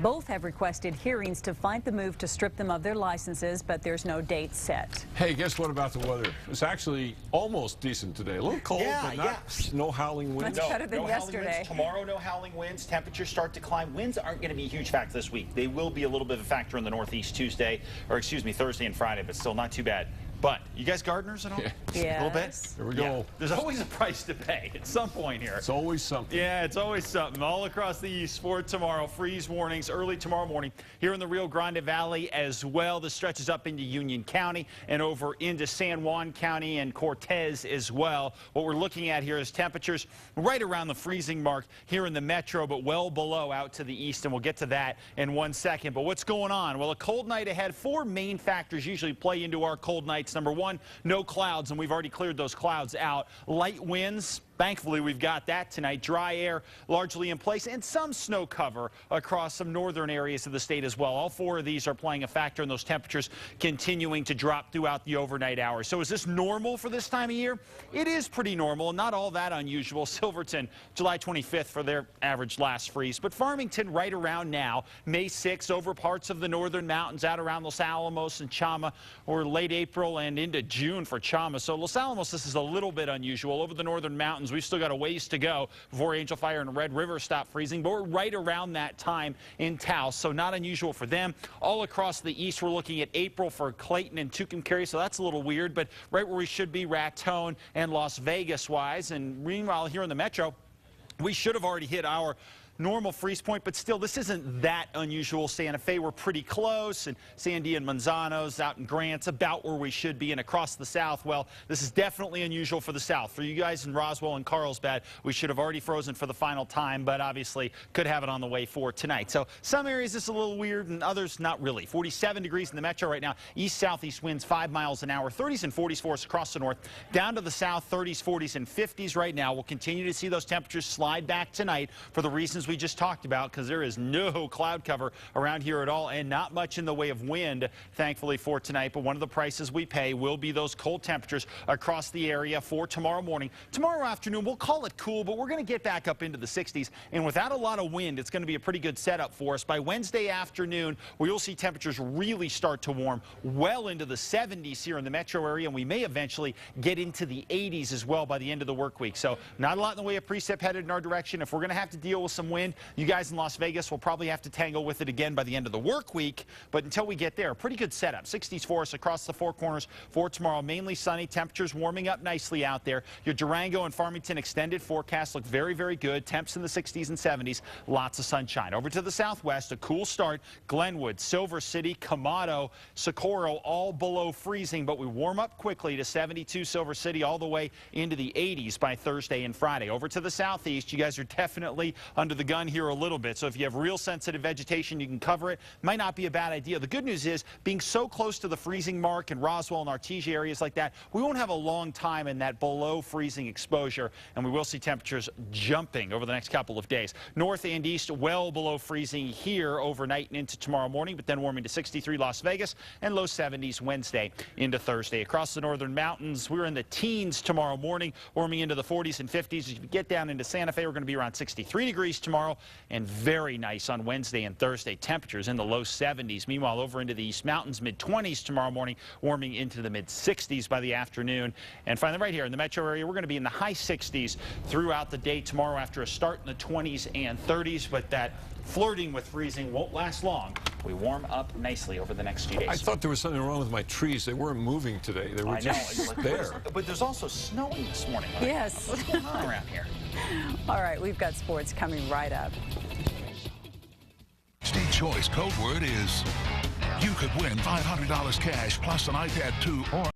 Both have requested hearings to fight the move to strip them of their licenses, but there's no date set. Hey, guess what about the weather? It's actually almost decent today. A little cold, but no howling winds. Much better than no yesterday. Howling winds. Tomorrow, no howling winds. Temperatures start to climb. Winds aren't going to be a huge factor this week. They will be a little bit of a factor in the Northeast Thursday and Friday, but still not too bad. But you guys gardeners at all? Yes. A little bit? Here we go. Yeah. There's always a price to pay at some point here. It's always something. Yeah, it's always something. All across the east for tomorrow. Freeze warnings early tomorrow morning here in the Rio Grande Valley as well. This stretches up into Union County and over into San Juan County and Cortez as well. What we're looking at here is temperatures right around the freezing mark here in the metro, but well below out to the east, and we'll get to that in 1 second. But what's going on? Well, a cold night ahead. 4 main factors usually play into our cold nights. Number 1, no clouds, and we've already cleared those clouds out. Light winds. Thankfully, we've got that tonight. Dry air largely in place and some snow cover across some northern areas of the state as well. All 4 of these are playing a factor in those temperatures continuing to drop throughout the overnight hours. So is this normal for this time of year? It is pretty normal, not all that unusual. Silverton, July 25th for their average last freeze. But Farmington right around now, May 6th over parts of the northern mountains out around Los Alamos and Chama, or late April and into June for Chama. So Los Alamos, this is a little bit unusual. Over the northern mountains, we've still got a ways to go before Angel Fire and Red River stop freezing, but we're right around that time in Taos, so not unusual for them. All across the east, we're looking at April for Clayton and Tucumcari, so that's a little weird, but right where we should be, Raton and Las Vegas-wise. And meanwhile, here in the metro, we should have already hit our normal freeze point, but still, this isn't that unusual. Santa Fe, we're pretty close, and Sandia and Manzanos out in Grant's about where we should be, and across the south, well, this is definitely unusual for the south. For you guys in Roswell and Carlsbad, we should have already frozen for the final time, but obviously could have it on the way for tonight. So some areas this is a little weird, and others not really. 47 degrees in the metro right now. East-southeast winds 5 miles an hour, 30s and 40s for us across the north. Down to the south, 30s, 40s, and 50s right now. We'll continue to see those temperatures slide back tonight for the reasons we just talked about, because there is no cloud cover around here at all and not much in the way of wind, thankfully, for tonight. But one of the prices we pay will be those cold temperatures across the area for tomorrow morning. Tomorrow afternoon, we'll call it cool, but we're going to get back up into the 60s. And without a lot of wind, it's going to be a pretty good setup for us. By Wednesday afternoon, we'll see temperatures really start to warm well into the 70s here in the metro area, and we may eventually get into the 80s as well by the end of the work week. So not a lot in the way of precip headed in our direction. If we're going to have to deal with some wind, you guys in Las Vegas will probably have to tangle with it again by the end of the work week. But until we get there, pretty good setup. 60s for us across the 4 corners for tomorrow. Mainly sunny. Temperatures warming up nicely out there. Your Durango and Farmington extended forecast look very, very good. Temps in the 60s and 70s. Lots of sunshine. Over to the southwest, a cool start. Glenwood, Silver City, Camado, Socorro, all below freezing, but we warm up quickly to 72 Silver City all the way into the 80s by Thursday and Friday. Over to the southeast, you guys are definitely under the gun here a little bit. So if you have real sensitive vegetation, you can cover it. Might not be a bad idea. The good news is, being so close to the freezing mark in Roswell and Artesia areas like that, we won't have a long time in that below freezing exposure, and we will see temperatures jumping over the next couple of days. North and east, well below freezing here overnight and into tomorrow morning, but then warming to 63 Las Vegas and low 70s Wednesday into Thursday. Across the northern mountains, we're in the teens tomorrow morning, warming into the 40s and 50s. As you get down into Santa Fe, we're going to be around 63 degrees tomorrow, and very nice on Wednesday and Thursday. Temperatures in the low 70s. Meanwhile, over into the East Mountains, mid-20s tomorrow morning, warming into the mid-60s by the afternoon. And finally, right here in the metro area, we're going to be in the high 60s throughout the day tomorrow after a start in the 20s and 30s. But that flirting with freezing won't last long. We warm up nicely over the next few days. I thought there was something wrong with my trees. They weren't moving today. They were just there. But there's also snowing this morning. Yes. What's going on around here? All right, we've got sports coming right up. State Choice code word is you could win $500 cash plus an iPad 2 or